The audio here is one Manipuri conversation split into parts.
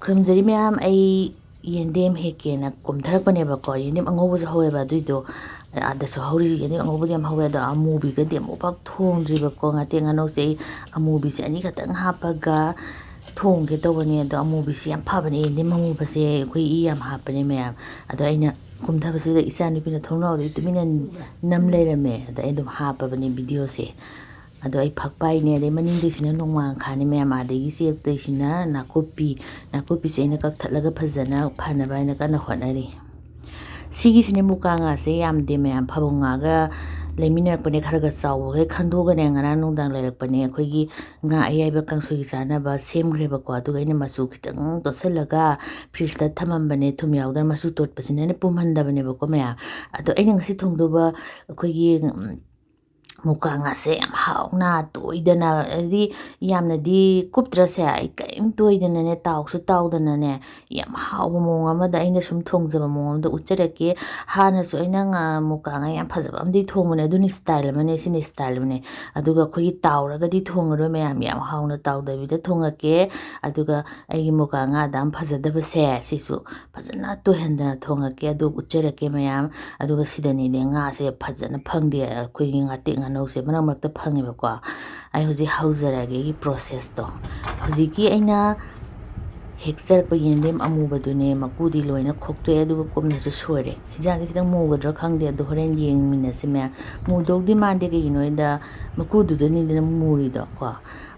ꯈꯨꯔꯨꯝꯖꯔꯤ ꯃꯌꯥꯝ ꯑꯩ ꯌꯦꯟꯗꯦꯝ ꯍꯦꯛꯀꯦꯅ ꯀꯨꯝꯊꯔꯛꯄꯅꯦꯕꯀꯣ ꯌꯦꯟꯗꯦꯝ ꯑꯉꯧꯕꯁꯨ ꯍꯧꯋꯦꯕ ꯑꯗꯨꯏꯗꯣ ꯑꯥꯗꯁꯨ ꯍꯧꯔꯤ ꯌꯦꯟꯗꯦꯝ ꯑꯉꯧꯕꯗꯤ ꯌꯥꯝ ꯍꯧꯋꯦ ꯑꯗꯣ ꯑꯃꯨꯕꯤꯒꯗꯤ ꯑꯃꯨꯛꯐꯥꯎ ꯊꯣꯡꯗ꯭ꯔꯤꯕꯀꯣ ꯉꯥꯇꯦꯛ ꯉꯥꯅꯧꯁꯦ ꯑꯩ ꯑꯃꯨꯕꯤꯁꯦ ꯑꯅꯤꯈꯛꯇꯪ ꯍꯥꯞꯄꯒ ꯊꯣꯡꯒꯦ ꯇꯧꯕꯅꯦ ꯑꯗꯣ ꯑꯃꯨꯕꯤꯁꯦ ꯌꯥꯝ ꯐꯕꯅꯦ ꯌꯦꯟꯗꯦꯝ ꯑꯃꯨꯕꯁꯦ ꯑꯩꯈꯣꯏ ꯏ ꯌꯥꯝ ꯍꯥꯞꯄꯅꯦ ꯃꯌꯥꯝ ꯑꯗꯣ ꯑꯩꯅ ꯀꯨꯝꯊꯕꯁꯤꯗ ꯏꯆꯥꯅꯨꯄꯤꯅ ꯊꯣꯡꯅꯥꯎꯗꯒꯤ ꯇꯨꯃꯤꯟꯅ ꯅꯝ ꯂꯩꯔꯝꯃꯦ ꯑꯗ ꯑꯩ ꯑꯗꯨꯝ ꯍꯥꯞꯄꯕꯅꯦ ꯚꯤꯗꯤꯑꯣꯁꯦ ꯑꯗꯣ ꯑꯩ ꯐꯛꯄꯥꯏꯅꯦ ꯑꯗꯩ ꯃꯅꯤꯡꯗꯩꯁꯤꯅ ꯅꯣꯡꯃꯥꯡꯈꯥꯅꯦ ꯃꯌꯥꯝ ꯑꯗꯒꯤ ꯆꯦꯛꯇꯩꯁꯤꯅ ꯅꯥꯀꯨꯞꯄꯤꯁꯦ ꯑꯩꯅ ꯀꯛꯊꯠꯂꯒ ꯐꯖꯅ ꯐꯅꯕ ꯍꯥꯏꯅ ꯀꯟꯅ ꯍꯣꯠꯅꯔꯤ ꯁꯤꯒꯤꯁꯤꯅꯦ ꯃꯨꯀꯥ ꯉꯥꯁꯦ ꯌꯥꯝꯗꯦ ꯃꯌꯥꯝ ꯐꯕꯧ ꯉꯥꯒ ꯂꯩꯃꯤꯟꯅꯔꯛꯄꯅꯦ ꯈꯔ ꯆꯥꯎꯕꯈꯩ ꯈꯟꯗꯣꯛꯑꯒꯅꯦ ꯉꯔꯥꯡ ꯅꯨꯡꯗꯥꯡ ꯂꯩꯔꯛꯄꯅꯦ ꯑꯩꯈꯣꯏꯒꯤ ꯉꯥ ꯑꯌꯥꯏꯕ ꯀꯥꯡꯁꯣꯏꯒꯤ ꯆꯥꯅꯕ ꯁꯦꯝꯈ꯭ꯔꯦꯕꯀꯣ ꯑꯗꯨꯒ ꯑꯩꯅ ꯃꯆꯨ ꯈꯤꯇꯪ ꯇꯣꯠꯁꯤꯜꯂꯒ ꯐ꯭ꯔꯤꯖꯇ ꯊꯝꯃꯝꯕꯅꯦ ꯊꯨꯝ ꯌꯥꯎꯗꯅ ꯃꯆꯨ ꯇꯣꯠꯄꯁꯤꯅ ꯑꯩꯅ ꯄꯨꯝꯍꯟꯗꯕꯅꯦꯕꯀꯣ ꯃꯌꯥꯝ ꯑꯗꯣ ꯑꯩꯅ ꯉꯁꯤ ꯊꯣꯡꯗꯧꯕ ꯑꯩꯈꯣꯏꯒꯤ ꯃꯨꯀꯥ ꯉꯥꯁꯦ ꯌꯥꯝ ꯍꯥꯎꯅ ꯇꯣꯏꯗꯅ ꯍꯥꯏꯗꯤ ꯌꯥꯝꯅꯗꯤ ꯀꯨꯞꯇ꯭ꯔꯁꯦ ꯑꯩ ꯀꯔꯤꯝ ꯇꯣꯏꯗꯅꯅꯦ ꯇꯥꯎꯁꯨ ꯇꯥꯎꯗꯅꯅꯦ ꯌꯥꯝ ꯍꯥꯎꯕ ꯃꯑꯣꯡ ꯑꯃꯗ ꯑꯩꯅ ꯁꯨꯝ ꯊꯣꯡꯖꯕ ꯃꯑꯣꯡ ꯑꯃꯗ ꯎꯠꯆꯔꯛꯀꯦ ꯍꯥꯟꯅꯁꯨ ꯑꯩꯅ ꯃꯨꯀꯥ ꯉꯥ ꯌꯥꯝ ꯐꯖꯕ ꯑꯃꯗꯤ ꯊꯣꯡꯕꯅꯦ ꯑꯗꯨꯅ ꯏꯁꯇꯥꯏꯜ ꯑꯃꯅꯦ ꯁꯤꯅ ꯏꯁꯇꯥꯏꯜ ꯑꯃꯅꯦ ꯑꯗꯨꯒ ꯑꯩꯈꯣꯏꯒꯤ ꯇꯥꯎꯔꯒꯗꯤ ꯊꯣꯡꯉꯔꯣꯏ ꯃꯌꯥꯝ ꯌꯥꯝ ꯍꯥꯎꯅ ꯇꯥꯎꯗꯕꯤꯗ ꯊꯣꯡꯉꯛꯀꯦ ꯑꯗꯨꯒ ꯑꯩꯒꯤ ꯃꯨꯀꯥ ꯉꯥꯗ ꯌꯥꯝ ꯐꯖꯗꯕꯁꯦ ꯁꯤꯁꯨ ꯐꯖꯅ ꯇꯣꯏꯍꯟꯗꯅ ꯊꯣꯡꯉꯛꯀꯦ ꯑꯗꯨ ꯎꯠꯆꯔꯛꯀꯦ ꯃꯌꯥꯝ ꯑꯗꯨꯒ ꯁꯤꯗꯅꯤꯅꯦ ꯉꯥꯁꯦ ꯐꯖꯅ ꯐꯪꯗꯦ ꯑꯩꯈꯣꯏꯒꯤ ꯉꯥꯇꯦꯛ ꯉꯥꯅꯧꯁꯦ ꯃꯔꯛ ꯃꯔꯛꯇ ꯐꯪꯉꯦꯕꯀꯣ ꯑꯩ ꯍꯧꯖꯤꯛ ꯍꯧꯖꯔꯒꯦ ꯑꯩꯒꯤ ꯄ꯭ꯔꯣꯁꯦꯁꯇꯣ ꯍꯧꯖꯤꯛꯀꯤ ꯑꯩꯅ ꯍꯦꯛꯆꯔꯛꯄ ꯌꯦꯟꯗꯦꯝ ꯑꯃꯨꯕꯗꯨꯅꯦ ꯃꯀꯨꯗꯤ ꯂꯣꯏꯅ ꯈꯣꯛꯇꯣꯛꯑꯦ ꯑꯗꯨꯒ ꯀꯨꯞꯅꯁꯨ ꯁꯣꯏꯔꯦ ꯍꯤꯟꯖꯥꯡꯁꯦ ꯈꯤꯇꯪ ꯃꯨꯒꯗ꯭ꯔꯥ ꯈꯪꯗꯦ ꯑꯗꯣ ꯍꯣꯔꯦꯟ ꯌꯦꯡꯃꯤꯟꯅꯁꯤ ꯃꯌꯥꯝ ꯃꯨꯗꯧꯗꯤ ꯃꯥꯟꯗꯦ ꯀꯩꯒꯤꯅꯣꯗ ꯃꯀꯨꯗꯨꯗꯅꯤꯗꯅ ꯃꯨꯔꯤꯗꯣ ꯀꯣ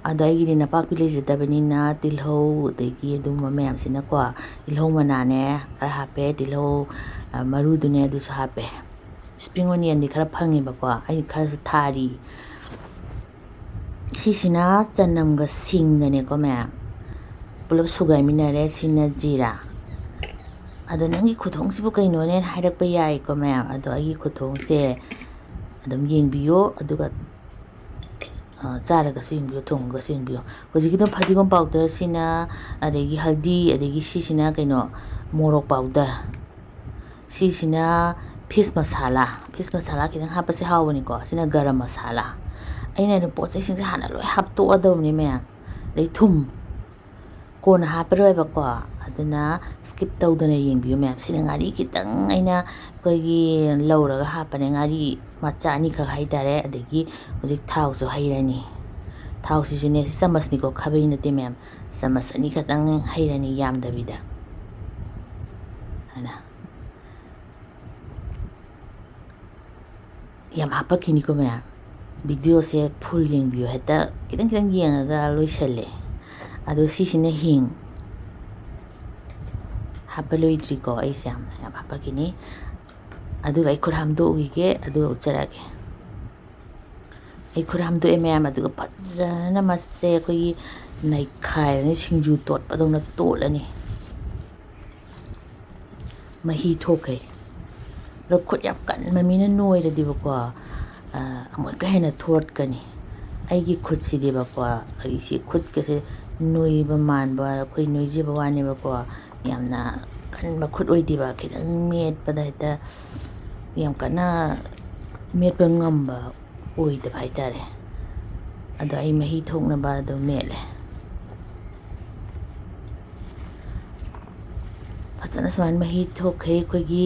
ꯑꯗꯣ ꯑꯩꯒꯤꯗꯤ ꯅꯄꯥꯛꯄꯤ ꯂꯩꯖꯗꯕꯅꯤꯅ ꯇꯤꯜꯍꯧ ꯑꯗꯒꯤ ꯑꯗꯨꯝꯕ ꯃꯌꯥꯝꯁꯤꯅꯀꯣ ꯇꯤꯜꯍꯧ ꯃꯅꯥꯅꯦ ꯈꯔ ꯍꯥꯞꯄꯦ ꯇꯤꯜꯍꯧ ꯃꯔꯨꯗꯨꯅꯦ ꯑꯗꯨꯁꯨ ꯍꯥꯞꯄꯦ ꯁꯄ꯭ꯔꯤꯡ ꯑꯣꯅꯤꯌꯟꯗꯤ ꯈꯔ ꯐꯪꯉꯦꯕꯀꯣ ꯑꯩ ꯈꯔꯁꯨ ꯊꯥꯔꯤ ꯁꯤꯁꯤꯅ ꯆꯅꯝꯒ ꯁꯤꯡꯒꯅꯦꯀꯣ ꯃꯌꯥꯝ ꯄꯨꯂꯞ ꯁꯨꯒꯥꯏꯃꯤꯟꯅꯔꯦ ꯁꯤꯅ ꯖꯤꯔꯥ ꯑꯗꯣ ꯅꯪꯒꯤ ꯈꯨꯊꯣꯡꯁꯤꯕꯨ ꯀꯩꯅꯣꯅꯦ ꯍꯥꯏꯔꯛꯄ ꯌꯥꯏꯀꯣ ꯃꯌꯥꯝ ꯑꯗꯣ ꯑꯩꯒꯤ ꯈꯨꯊꯣꯡꯁꯦ ꯑꯗꯨꯝ ꯌꯦꯡꯕꯤꯌꯣ ꯑꯗꯨꯒ ꯆꯥꯔꯒꯁꯨ ꯌꯦꯡꯕꯤꯌꯨ ꯊꯣꯡꯉꯒꯁꯨ ꯌꯦꯡꯕꯤꯌꯨ ꯍꯧꯖꯤꯛꯀꯤꯗꯣ ꯐꯗꯤꯒꯣꯝ ꯄꯥꯎꯗꯔꯁꯤꯅ ꯑꯗꯒꯤ ꯍꯜꯗꯤ ꯑꯗꯒꯤ ꯁꯤꯁꯤꯅ ꯀꯩꯅꯣ ꯃꯣꯔꯣꯛ ꯄꯥꯎꯗꯔ ꯁꯤꯁꯤꯅ ꯐꯤꯁ ꯃꯁꯥꯂꯥ ꯈꯤꯇꯪ ꯍꯥꯞꯄꯁꯦ ꯍꯥꯎꯕꯅꯤꯀꯣ ꯁꯤꯅ ꯒꯔꯝ ꯃꯁꯥꯂꯥ ꯑꯩꯅ ꯑꯗꯨꯝ ꯄꯣꯠ ꯆꯩꯁꯤꯡꯁꯦ ꯍꯥꯟꯅ ꯂꯣꯏ ꯍꯥꯞꯇꯣꯛꯑꯗꯕꯅꯤ ꯃꯌꯥꯝ ꯑꯗꯩ ꯊꯨꯝ ꯀꯣꯟꯅ ꯍꯥꯞꯄꯔꯣꯏꯕꯀꯣ ꯑꯗꯨꯅ ꯁ꯭ꯀꯤꯞ ꯇꯧꯗꯅ ꯌꯦꯡꯕꯤꯌꯨ ꯃꯌꯥꯝ ꯁꯤꯅ ꯉꯥꯔꯤꯈꯤꯇꯪ ꯑꯩꯅ ꯑꯩꯈꯣꯏꯒꯤ ꯂꯧꯔꯒ ꯍꯥꯞꯄꯅꯦ ꯉꯥꯔꯤ ꯃꯆꯥ ꯑꯅꯤꯈꯛ ꯍꯥꯏꯇꯥꯔꯦ ꯑꯗꯒꯤ ꯍꯧꯖꯤꯛ ꯊꯥꯎꯁꯨ ꯍꯩꯔꯅꯤ ꯊꯥꯎꯁꯤꯁꯨꯅꯦ ꯁꯤ ꯆꯃꯁꯅꯤꯀꯣ ꯈꯥꯕꯩ ꯅꯠꯇꯦ ꯃꯌꯥꯝ ꯆꯃꯁ ꯑꯅꯤꯈꯛꯇꯪ ꯍꯩꯔꯅꯤ ꯌꯥꯝꯗꯕꯤꯗ ꯍꯥꯏꯅ ꯌꯥꯝ ꯍꯥꯞꯄꯛꯈꯤꯅꯤꯀꯣ ꯃꯌꯥꯝ ꯚꯤꯗꯤꯑꯣꯁꯦ ꯐꯨꯜ ꯌꯦꯡꯕꯤꯌꯨ ꯍꯦꯛꯇ ꯈꯤꯇꯪ ꯈꯤꯇꯪ ꯌꯦꯡꯉꯒ ꯂꯣꯏꯁꯜꯂꯦ ꯑꯗꯣ ꯁꯤꯁꯤꯅ ꯍꯤꯡ ꯍꯥꯞꯄ ꯂꯣꯏꯗ꯭ꯔꯤꯀꯣ ꯑꯩꯁꯦ ꯌꯥꯝ ꯍꯥꯞꯄꯛꯈꯤꯅꯤ ꯑꯗꯨꯒ ꯑꯩ ꯈꯨꯠ ꯍꯥꯝꯗꯣꯛꯎꯈꯤꯒꯦ ꯑꯗꯨꯒ ꯎꯠꯆꯔꯛꯑꯒꯦ ꯑꯩ ꯈꯨꯠ ꯍꯥꯝꯗꯣꯛꯑꯦ ꯃꯌꯥꯝ ꯑꯗꯨꯒ ꯐꯖꯅ ꯃꯁꯦ ꯑꯩꯈꯣꯏꯒꯤ ꯅꯩꯈꯥꯏꯔꯅꯤ ꯁꯤꯡꯖꯨ ꯇꯣꯠꯄꯗꯧꯅ ꯇꯣꯠꯂꯅꯤ ꯃꯍꯤ ꯊꯣꯛꯈꯩ ꯑꯗꯣ ꯈꯨꯠ ꯌꯥꯝ ꯀꯟꯕ ꯃꯤꯅ ꯅꯣꯏꯔꯗꯤꯕꯀꯣ ꯑꯃꯨꯛꯀ ꯍꯦꯟꯅ ꯊꯣꯠꯀꯅꯤ ꯑꯩꯒꯤ ꯈꯨꯠꯁꯤꯗꯤꯕꯀꯣ ꯑꯩꯁꯤ ꯈꯨꯠꯀꯁꯦ ꯅꯣꯏꯕ ꯃꯥꯟꯕ ꯑꯩꯈꯣꯏ ꯅꯣꯏꯖꯕ ꯋꯥꯅꯦꯕꯀꯣ ꯌꯥꯝꯅ ꯀꯟꯕ ꯈꯨꯠ ꯑꯣꯏꯗꯦꯕ ꯈꯤꯇꯪ ꯃꯦꯠꯄꯗ ꯍꯦꯛꯇ ꯌꯥꯝ ꯀꯟꯅ ꯃꯦꯠꯄ ꯉꯝꯕ ꯑꯣꯏꯗꯕ ꯍꯥꯏꯇꯥꯔꯦ ꯑꯗꯣ ꯑꯩ ꯃꯍꯤ ꯊꯣꯛꯅꯕ ꯑꯗꯨꯝ ꯃꯦꯠꯂꯦ ꯐꯖꯅ ꯁꯨꯃꯥꯏꯅ ꯃꯍꯤ ꯊꯣꯛꯈꯩ ꯑꯩꯈꯣꯏꯒꯤ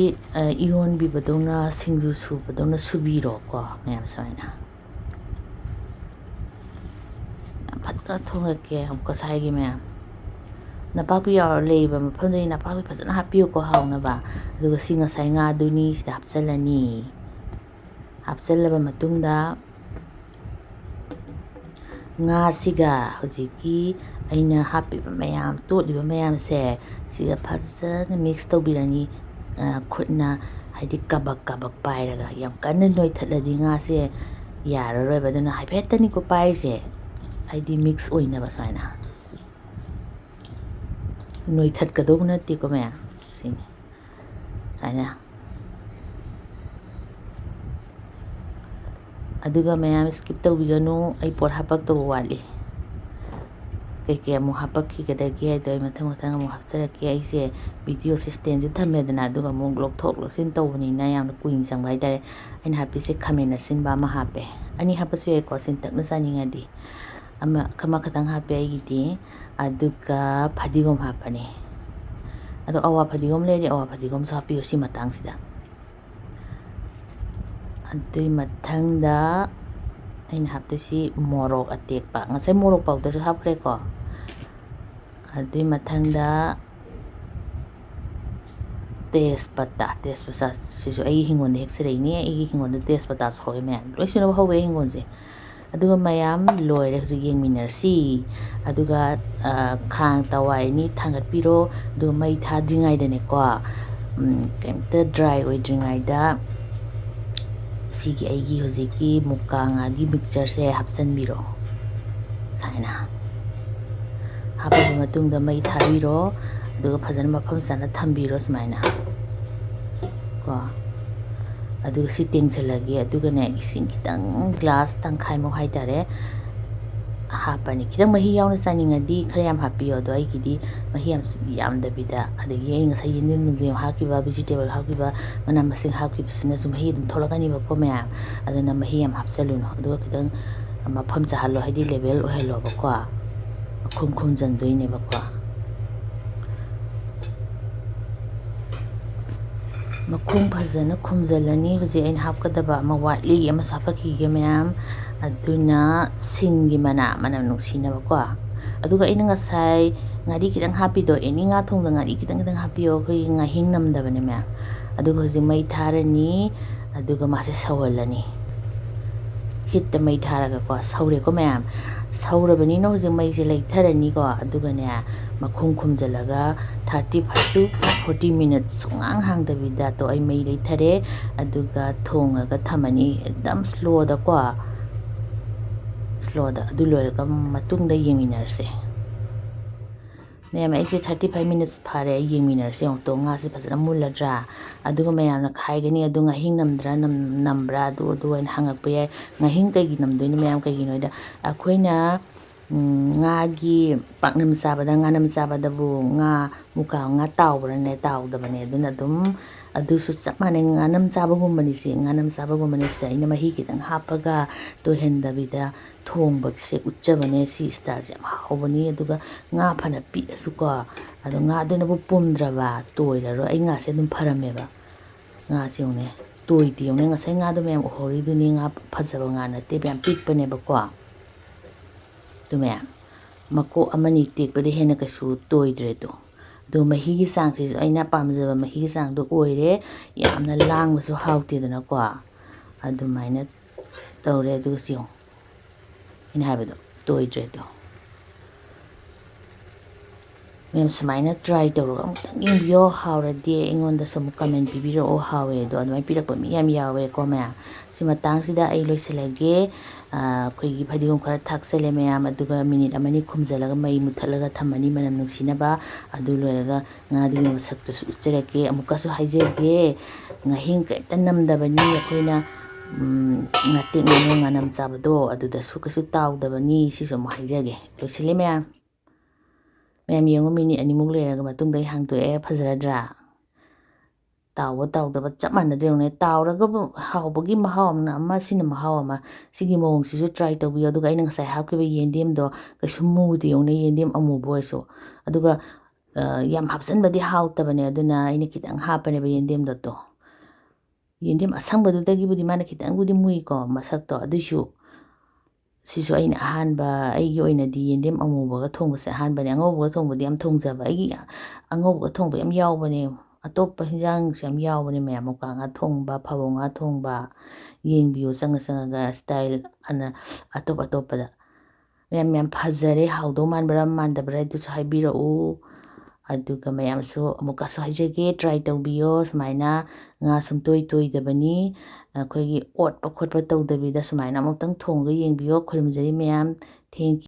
ꯏꯔꯣꯟꯕꯤꯕꯗꯧꯅ ꯁꯤꯡꯖꯨ ꯁꯨꯕꯗꯧꯅ ꯁꯨꯕꯤꯔꯣꯀꯣ ꯃꯌꯥꯝ ꯁꯨꯃꯥꯏꯅ ꯌꯥꯝ ꯐꯖꯅ ꯊꯣꯡꯉꯛꯀꯦ ꯑꯃꯨꯛꯀ ꯉꯁꯥꯏꯒꯤ ꯃꯌꯥꯝ ꯅꯄꯥꯛꯄꯤ ꯌꯥꯎꯔ ꯂꯩꯕ ꯃꯐꯝꯗꯨꯗꯤ ꯅꯄꯥꯛꯄꯤ ꯐꯖꯅ ꯍꯥꯞꯄꯤꯌꯨꯀꯣ ꯍꯥꯎꯅꯕ ꯑꯗꯨꯒ ꯁꯤ ꯉꯁꯥꯏ ꯉꯥꯗꯨꯅꯤ ꯁꯤꯗ ꯍꯥꯞꯆꯤꯜꯂꯅꯤ ꯍꯥꯞꯆꯤꯜꯂꯕ ꯃꯇꯨꯡꯗ ꯉꯥꯁꯤꯒ ꯍꯧꯖꯤꯛꯀꯤ ꯑꯩꯅ ꯍꯥꯞꯄꯤꯕ ꯃꯌꯥꯝ ꯇꯣꯠꯂꯤꯕ ꯃꯌꯥꯝꯁꯦ ꯁꯤꯒ ꯐꯖꯅ ꯃꯤꯛꯁ ꯇꯧꯕꯤꯔꯅꯤ ꯈꯨꯠꯅ ꯍꯥꯏꯗꯤ ꯀꯕꯛ ꯀꯕꯛ ꯄꯥꯏꯔꯒ ꯌꯥꯝ ꯀꯟꯅ ꯅꯣꯏꯊꯠꯂꯗꯤ ꯉꯥꯁꯦ ꯌꯥꯔꯔꯣꯏꯕ ꯑꯗꯨꯅ ꯍꯥꯏꯐꯦꯠꯇꯅꯤꯀꯣ ꯄꯥꯏꯔꯤꯁꯦ ꯍꯥꯏꯗꯤ ꯃꯤꯛꯁ ꯑꯣꯏꯅꯕ ꯁꯨꯃꯥꯏꯅ ꯅꯣꯏꯊꯠꯀꯗꯧꯕ ꯅꯠꯇꯦꯀꯣ ꯃꯌꯥꯝ ꯁꯤꯅꯤ ꯁꯨꯃꯥꯏꯅ ꯑꯗꯨꯒ ꯃꯌꯥꯝ ꯁ꯭ꯀꯤꯞ ꯇꯧꯕꯤꯒꯅꯨ ꯑꯩ ꯄꯣꯠ ꯍꯥꯞꯄꯛꯇꯧꯕ ꯋꯥꯠꯂꯤ ꯀꯩꯀꯩ ꯑꯃꯨꯛ ꯍꯥꯞꯄꯛꯈꯤꯒꯗꯒꯦ ꯍꯥꯏꯗꯣ ꯑꯩ ꯃꯊꯪ ꯃꯊꯪ ꯑꯃꯨꯛ ꯍꯥꯞꯆꯔꯛꯀꯦ ꯑꯩꯁꯦ ꯚꯤꯗꯤꯑꯣ ꯁꯤꯁꯇꯦꯝꯁꯦ ꯊꯝꯃꯦꯗꯅ ꯑꯗꯨꯒ ꯑꯃꯨꯛ ꯂꯧꯊꯣꯛ ꯂꯧꯁꯤꯟ ꯇꯧꯕꯅꯤꯅ ꯌꯥꯝꯅ ꯀꯨꯏꯅ ꯆꯪꯕ ꯍꯥꯏꯇꯥꯔꯦ ꯑꯩꯅ ꯍꯥꯞꯄꯤꯁꯦ ꯈꯥꯃꯦꯟ ꯑꯁꯤꯟꯕ ꯑꯃ ꯍꯥꯞꯄꯦ ꯑꯅꯤ ꯍꯥꯞꯄꯁꯨ ꯌꯥꯏꯀꯣ ꯁꯤꯟꯇꯛꯅ ꯆꯥꯅꯤꯡꯉꯗꯤ ꯑꯃꯈꯛꯇꯪ ꯍꯥꯞꯄꯦ ꯑꯩꯒꯤꯗꯤ ꯑꯗꯨꯒ ꯐꯗꯤꯒꯣꯝ ꯍꯥꯞꯄꯅꯤ ꯑꯗꯣ ꯑꯋꯥ ꯐꯗꯤꯒꯣꯝ ꯂꯩꯔꯗꯤ ꯑꯋꯥ ꯐꯗꯤꯒꯣꯝꯁꯨ ꯍꯥꯞꯄꯤꯌꯨ ꯁꯤ ꯃꯇꯥꯡꯁꯤꯗ ꯑꯗꯨꯏ ꯃꯊꯪꯗ ꯑꯩꯅ ꯍꯥꯞꯇꯣꯏꯁꯤ ꯃꯣꯔꯣꯛ ꯑꯇꯦꯛꯄ ꯉꯁꯥꯏ ꯃꯣꯔꯣꯛ ꯄꯥꯎꯗꯔꯁꯨ ꯍꯥꯞꯈ꯭ꯔꯦꯀꯣ ꯑꯗꯨꯏ ꯃꯊꯪꯗ ꯇꯦꯖꯄꯇꯥ ꯁꯤꯁꯨ ꯑꯩꯒꯤ ꯍꯤꯡꯒꯣꯜꯗ ꯍꯦꯛꯆꯔꯛꯏꯅꯦ ꯑꯩꯒꯤ ꯍꯤꯡꯒꯣꯜꯗ ꯇꯦꯖꯄꯇꯥꯁꯨ ꯍꯧꯋꯦ ꯃꯌꯥꯝ ꯂꯣꯏ ꯁꯨꯅꯕ ꯍꯧꯋꯦ ꯍꯤꯡꯒꯣꯜꯁꯦ ꯑꯗꯨꯒ ꯃꯌꯥꯝ ꯂꯣꯏꯔꯦ ꯍꯧꯖꯤꯛ ꯌꯦꯡꯃꯤꯟꯅꯔꯁꯤ ꯑꯗꯨꯒ ꯈꯥꯡ ꯇꯋꯥꯏ ꯑꯅꯤ ꯊꯥꯡꯒꯠꯄꯤꯔꯣ ꯑꯗꯨꯒ ꯃꯩ ꯊꯥꯗ꯭ꯔꯤꯉꯩꯗꯅꯦꯀꯣ ꯀꯩꯝꯇ ꯗ꯭ꯔꯥꯏ ꯑꯣꯏꯗ꯭ꯔꯤꯉꯩꯗ ꯁꯤꯒꯤ ꯑꯩꯒꯤ ꯍꯧꯖꯤꯛꯀꯤ ꯃꯨꯀꯥ ꯉꯥꯒꯤ ꯃꯤꯛꯆꯔꯁꯦ ꯍꯥꯞꯆꯤꯟꯕꯤꯔꯣ ꯁꯨꯃꯥꯏꯅ ꯍꯥꯞꯄꯕ ꯃꯇꯨꯡꯗ ꯃꯩ ꯊꯥꯕꯤꯔꯣ ꯑꯗꯨꯒ ꯐꯖꯅ ꯃꯐꯝ ꯆꯥꯅ ꯊꯝꯕꯤꯔꯣ ꯁꯨꯃꯥꯏꯅ ꯀꯣ ꯑꯗꯨꯒ ꯁꯤ ꯇꯦꯡꯁꯤꯜꯂꯒꯦ ꯑꯗꯨꯒꯅꯦ ꯏꯁꯤꯡ ꯈꯤꯇꯪ ꯒ꯭ꯂꯥꯁ ꯇꯪꯈꯥꯏꯃꯨꯛ ꯍꯥꯏꯇꯥꯔꯦ ꯍꯥꯞꯄꯅꯤ ꯈꯤꯇꯪ ꯃꯍꯤ ꯌꯥꯎꯅ ꯆꯥꯅꯤꯡꯉꯗꯤ ꯈꯔ ꯌꯥꯝ ꯍꯥꯞꯄꯤꯌꯣ ꯑꯗꯣ ꯑꯩꯒꯤꯗꯤ ꯃꯍꯤ ꯌꯥꯝꯗꯕꯤꯗ ꯑꯗꯒꯤ ꯑꯩ ꯉꯁꯥꯏ ꯌꯦꯟꯗꯦꯝ ꯅꯨꯡꯗꯦꯝ ꯍꯥꯞꯈꯤꯕ ꯚꯤꯖꯤꯇꯦꯕꯜ ꯍꯥꯞꯈꯤꯕ ꯃꯅꯥ ꯃꯁꯤꯡ ꯍꯥꯞꯈꯤꯕꯁꯤꯅꯁꯨ ꯃꯍꯤ ꯑꯗꯨꯝ ꯊꯣꯛꯂꯛꯀꯅꯤꯕꯀꯣ ꯃꯌꯥꯝ ꯑꯗꯨꯅ ꯃꯍꯤ ꯌꯥꯝ ꯍꯥꯞꯆꯜꯂꯨꯅꯨ ꯑꯗꯨꯒ ꯈꯤꯇꯪ ꯃꯐꯝ ꯆꯥꯍꯜꯂꯣ ꯍꯥꯏꯗꯤ ꯂꯦꯕꯦꯜ ꯑꯣꯏꯍꯜꯂꯣꯕꯀꯣ ꯈꯨꯝꯖꯤꯟꯗꯣꯏꯅꯦꯕꯀꯣ ꯃꯈꯨꯝ ꯐꯖꯅ ꯈꯨꯝꯖꯤꯜꯂꯅꯤ ꯍꯧꯖꯤꯛ ꯑꯩꯅ ꯍꯥꯞꯀꯗꯕ ꯑꯃ ꯋꯥꯠꯂꯤ ꯑꯃꯁꯨ ꯍꯥꯞꯄꯛꯈꯤꯒꯦ ꯃꯌꯥꯝ ꯑꯗꯨꯅ ꯁꯤꯡꯒꯤ ꯃꯅꯝ ꯅꯨꯡꯁꯤꯅꯕꯀꯣ ꯑꯗꯨꯒ ꯑꯩꯅ ꯉꯁꯥꯏ ꯉꯥꯔꯤ ꯈꯤꯇꯪ ꯍꯥꯞꯄꯤꯗꯣ ꯑꯦꯅꯤ ꯉꯥ ꯊꯣꯡꯕꯗ ꯉꯥꯔꯤ ꯈꯤꯇꯪ ꯍꯥꯞꯄꯤꯌꯣ ꯑꯩꯈꯣꯏꯒꯤ ꯉꯥꯍꯤꯡ ꯅꯝꯗꯕꯅꯦ ꯃꯌꯥꯝ ꯑꯗꯨꯒ ꯍꯧꯖꯤꯛ ꯃꯩ ꯊꯥꯔꯅꯤ ꯑꯗꯨꯒ ꯃꯥꯁꯦ ꯁꯧꯍꯜꯂꯅꯤ ꯍꯤꯠꯇ ꯃꯩ ꯊꯥꯔꯒꯀꯣ ꯁꯧꯔꯦꯀꯣ ꯃꯌꯥꯝ ꯁꯧꯔꯕꯅꯤꯅ ꯍꯧꯖꯤꯛ ꯃꯩꯁꯦ ꯂꯩꯊꯔꯅꯤꯀꯣ ꯑꯗꯨꯒꯅꯦ ꯃꯈꯨꯝ ꯈꯨꯝꯖꯤꯜꯂꯒ 35 to 40 minutes ꯁꯨꯡꯍꯥꯡ ꯍꯥꯡꯗꯕꯤꯗ ꯇꯣ ꯑꯩ ꯃꯩ ꯂꯩꯊꯔꯦ ꯑꯗꯨꯒ ꯊꯣꯡꯉꯒ ꯊꯝꯃꯅꯤ ꯑꯗꯨꯝ ꯁ꯭ꯂꯣꯗꯀꯣ ꯑꯗꯨ ꯂꯣꯏꯔꯒ ꯃꯇꯨꯡꯗ ꯌꯦꯡꯃꯤꯟꯅꯔꯁꯦ ꯃꯌꯥꯝ ꯑꯩꯁꯦ 35 minutes ꯐꯥꯔꯦ ꯑꯩ ꯌꯦꯡꯃꯤꯟꯅꯔꯁꯦ ꯑꯃꯨꯛꯇꯣ ꯉꯥꯁꯦ ꯐꯖꯅ ꯃꯨꯜꯂꯗ꯭ꯔꯥ ꯑꯗꯨꯒ ꯃꯌꯥꯝꯅ ꯈꯥꯏꯒꯅꯤ ꯑꯗꯨ ꯉꯥꯍꯤꯡ ꯅꯝꯕ꯭ꯔꯥ ꯑꯗꯨ ꯑꯣꯏꯅ ꯍꯪꯉꯛꯄ ꯌꯥꯏ ꯉꯥꯍꯤꯡ ꯀꯩꯒꯤ ꯅꯝꯗꯣꯏꯅꯣ ꯃꯌꯥꯝ ꯀꯩꯒꯤꯅꯣꯗ ꯑꯩꯈꯣꯏꯅ ꯉꯥꯒꯤ ꯄꯥꯛꯅꯝ ꯆꯥꯕꯗ ꯉꯥꯅꯝ ꯆꯥꯕꯗꯕꯨ ꯉꯥ ꯃꯨꯀꯥ ꯉꯥ ꯇꯥꯎꯕ꯭ꯔꯅꯦ ꯇꯥꯎꯗꯕꯅꯦ ꯑꯗꯨꯅ ꯑꯗꯨꯝ ꯑꯗꯨꯁꯨ ꯆꯞ ꯃꯥꯟꯅꯩ ꯉꯥꯅꯝ ꯆꯥꯕꯒꯨꯝꯕꯅꯤ ꯁꯤꯗ ꯑꯩꯅ ꯃꯍꯤ ꯈꯤꯇꯪ ꯍꯥꯞꯄꯒ ꯇꯣꯏꯍꯟꯗꯕꯤꯗ ꯊꯣꯡꯕꯁꯦ ꯎꯠꯆꯕꯅꯦ ꯁꯤ ꯁ꯭ꯇꯥꯏꯜꯁꯦ ꯌꯥꯝ ꯍꯥꯎꯕꯅꯤ ꯑꯗꯨꯒ ꯉꯥ ꯐꯅ ꯄꯤꯛꯑꯁꯨꯀꯣ ꯑꯗꯣ ꯉꯥꯗꯨꯅꯕꯨ ꯄꯨꯝꯗ꯭ꯔꯕ ꯇꯣꯏꯔꯔꯣꯏ ꯑꯩ ꯉꯥꯁꯦ ꯑꯗꯨꯝ ꯐꯔꯝꯃꯦꯕ ꯉꯥꯁꯦ ꯌꯦꯡꯉꯨꯅꯦ ꯇꯣꯏꯗꯦ ꯌꯦꯡꯉꯨꯅꯦ ꯉꯁꯥꯏ ꯉꯥꯗꯣ ꯃꯌꯥꯝ ꯎꯍꯧꯔꯤꯗꯨꯅꯤ ꯉꯥ ꯐꯖꯕ ꯉꯥ ꯅꯠꯇꯦꯕ ꯌꯥꯝ ꯄꯤꯛꯄꯅꯦꯕꯀꯣ ꯑꯗꯨ ꯃꯌꯥꯝ ꯃꯀꯣꯛ ꯑꯃꯅꯤ ꯇꯦꯛꯄꯗ ꯍꯦꯟꯅ ꯀꯩꯁꯨ ꯇꯣꯏꯗ꯭ꯔꯦꯗꯣ ꯑꯗꯣ ꯃꯍꯤꯒꯤ ꯆꯥꯡꯁꯤꯁꯨ ꯑꯩꯅ ꯄꯥꯝꯖꯕ ꯃꯍꯤꯒꯤ ꯆꯥꯡꯗꯣ ꯑꯣꯏꯔꯦ ꯌꯥꯝꯅ ꯂꯥꯡꯕꯁꯨ ꯍꯥꯎꯇꯦꯗꯅꯀꯣ ꯑꯗꯨꯃꯥꯏꯅ ꯇꯧꯔꯦ ꯑꯗꯨꯒ ꯌꯦꯡꯉꯨ ꯑꯩꯅ ꯍꯥꯏꯕꯗꯣ ꯇꯣꯏꯗ꯭ꯔꯦꯗꯣ ꯃꯌꯥꯝ ꯁꯨꯃꯥꯏꯅ ꯇ꯭ꯔꯥꯏ ꯇꯧꯔꯒ ꯑꯃꯨꯛꯇꯪ ꯌꯦꯡꯕꯤꯌꯣ ꯍꯥꯎꯔꯗꯤ ꯑꯩꯉꯣꯟꯗꯁꯨ ꯑꯃꯨꯛ ꯀꯃꯦꯟ ꯄꯤꯕꯤꯔꯛꯑꯣ ꯍꯥꯎꯋꯦ ꯑꯗꯣ ꯑꯗꯨꯃꯥꯏꯅ ꯄꯤꯔꯛꯄ ꯃꯤ ꯌꯥꯝ ꯌꯥꯎꯋꯦꯀꯣ ꯃꯌꯥꯝ ꯁꯤ ꯃꯇꯥꯡꯁꯤꯗ ꯑꯩ ꯂꯣꯏꯁꯤꯜꯂꯒꯦ ꯑꯩꯈꯣꯏꯒꯤ ꯐꯗꯤꯒꯣꯝ ꯈꯔ ꯊꯥꯛꯆꯜꯂꯦ ꯃꯌꯥꯝ ꯑꯗꯨꯒ ꯃꯤꯅꯤꯠ ꯑꯃꯅꯤ ꯈꯨꯝꯖꯤꯜꯂꯒ ꯃꯩ ꯃꯨꯠꯊꯠꯂꯒ ꯊꯝꯃꯅꯤ ꯃꯅꯝ ꯅꯨꯡꯁꯤꯅꯕ ꯑꯗꯨ ꯂꯣꯏꯔꯒ ꯉꯥꯗꯨꯒꯤ ꯃꯁꯛꯇꯨꯁꯨ ꯎꯠꯆꯔꯛꯀꯦ ꯑꯃꯨꯛꯀꯁꯨ ꯍꯥꯏꯖꯒꯦ ꯉꯥꯍꯤꯡ ꯀꯩꯝꯇ ꯅꯝꯗꯕꯅꯤ ꯑꯩꯈꯣꯏꯅ ꯉꯥꯇꯦꯛ ꯉꯥꯅꯧ ꯉꯥꯅꯝ ꯆꯥꯕꯗꯣ ꯑꯗꯨꯗꯁꯨ ꯀꯩꯁꯨ ꯇꯥꯎꯗꯕꯅꯤ ꯁꯤꯁꯨ ꯑꯃꯨꯛ ꯍꯥꯏꯖꯒꯦ ꯂꯣꯏꯁꯤꯜꯂꯦ ꯃꯌꯥꯝ ꯌꯦꯡꯉꯨ ꯃꯤꯅꯤꯠ ꯑꯅꯤꯃꯨꯛ ꯂꯩꯔꯒ ꯃꯇꯨꯡꯗ ꯑꯩ ꯍꯥꯡꯗꯣꯛꯑꯦ ꯐꯖꯔꯗ꯭ꯔꯥ ꯇꯥꯎꯕ ꯇꯥꯎꯗꯕ ꯆꯞ ꯃꯥꯟꯅꯗ꯭ꯔꯦ ꯌꯦꯡꯉꯨꯅꯦ ꯇꯥꯎꯔꯒꯕꯨ ꯍꯥꯎꯕꯒꯤ ꯃꯍꯥꯎ ꯑꯃ ꯁꯤꯅ ꯃꯍꯥꯎ ꯑꯃ ꯁꯤꯒꯤ ꯃꯑꯣꯡꯁꯤꯁꯨ ꯇ꯭ꯔꯥꯏ ꯇꯧꯕꯤꯌꯣ ꯑꯗꯨꯒ ꯑꯩꯅ ꯉꯁꯥꯏ ꯍꯥꯞꯈꯤꯕ ꯌꯦꯟꯗꯦꯝꯗꯣ ꯀꯩꯁꯨ ꯃꯨꯗꯦ ꯌꯦꯡꯉꯨꯅꯦ ꯌꯦꯟꯗꯦꯝ ꯑꯃꯨꯕ ꯑꯣꯏꯔꯁꯨ ꯑꯗꯨꯒ ꯌꯥꯝ ꯍꯥꯞꯆꯤꯟꯕꯗꯤ ꯍꯥꯎꯇꯕꯅꯦ ꯑꯗꯨꯅ ꯑꯩꯅ ꯈꯤꯇꯪ ꯍꯥꯞꯄꯅꯦꯕ ꯌꯦꯟꯗꯦꯝꯗꯣ ꯌꯦꯟꯗꯦꯝ ꯑꯁꯪꯕꯗꯨꯗꯒꯤꯕꯨꯗꯤ ꯃꯥꯅ ꯈꯤꯇꯪꯕꯨꯗꯤ ꯃꯨꯏꯀꯣ ꯃꯁꯛꯇꯣ ꯑꯗꯨꯏꯁꯨ ꯁꯤꯁꯨ ꯑꯩꯅ ꯑꯍꯥꯟꯕ ꯑꯩꯒꯤ ꯑꯣꯏꯅꯗꯤ ꯌꯦꯟꯗꯦꯝ ꯑꯃꯨꯕꯒ ꯊꯣꯡꯕꯁꯦ ꯑꯍꯥꯟꯕꯅꯦ ꯑꯉꯧꯕꯒ ꯊꯣꯡꯕꯗꯤ ꯌꯥꯝ ꯊꯣꯡꯖꯕ ꯑꯩꯒꯤ ꯑꯉꯧꯕꯒ ꯊꯣꯡꯕ ꯌꯥꯝ ꯌꯥꯎꯕꯅꯦ ꯑꯇꯣꯞꯄ ꯍꯤꯟꯖꯥꯡꯁꯨ ꯌꯥꯝ ꯌꯥꯎꯕꯅꯦ ꯃꯌꯥꯝ ꯃꯨꯀꯥ ꯉꯥ ꯊꯣꯡꯕ ꯐꯕꯧ ꯉꯥ ꯊꯣꯡꯕ ꯌꯦꯡꯕꯤꯌꯨ ꯆꯪꯉꯒ ꯁ꯭ꯇꯥꯏꯜ ꯑꯇꯣꯞꯄꯗ ꯃꯌꯥꯝ ꯐꯖꯔꯦ ꯍꯥꯎꯗꯧ ꯃꯥꯟꯕ꯭ꯔꯥ ꯃꯥꯟꯗꯕ꯭ꯔꯥ ꯑꯗꯨꯁꯨ ꯍꯥꯏꯕꯤꯔꯛꯎ ꯑꯗꯨꯒ ꯃꯌꯥꯝꯁꯨ ꯑꯃꯨꯛꯀꯁꯨ ꯍꯥꯏꯖꯒꯦ ꯇ꯭ꯔꯥꯏ ꯇꯧꯕꯤꯌꯣ ꯁꯨꯃꯥꯏꯅ ꯉꯥ ꯁꯨꯡꯇꯣꯏ ꯇꯣꯏꯗꯕꯅꯤ ꯑꯩꯈꯣꯏꯒꯤ ꯑꯣꯠꯄ ꯈꯣꯠꯄ ꯇꯧꯗꯕꯤꯗ ꯁꯨꯃꯥꯏꯅ ꯑꯃꯨꯛꯇꯪ ꯊꯣꯡꯉꯒ ꯌꯦꯡꯕꯤꯌꯣ ꯈꯨꯔꯨꯝꯖꯔꯤ ꯃꯌꯥꯝ ꯊꯦꯡꯀ꯭ꯌꯨ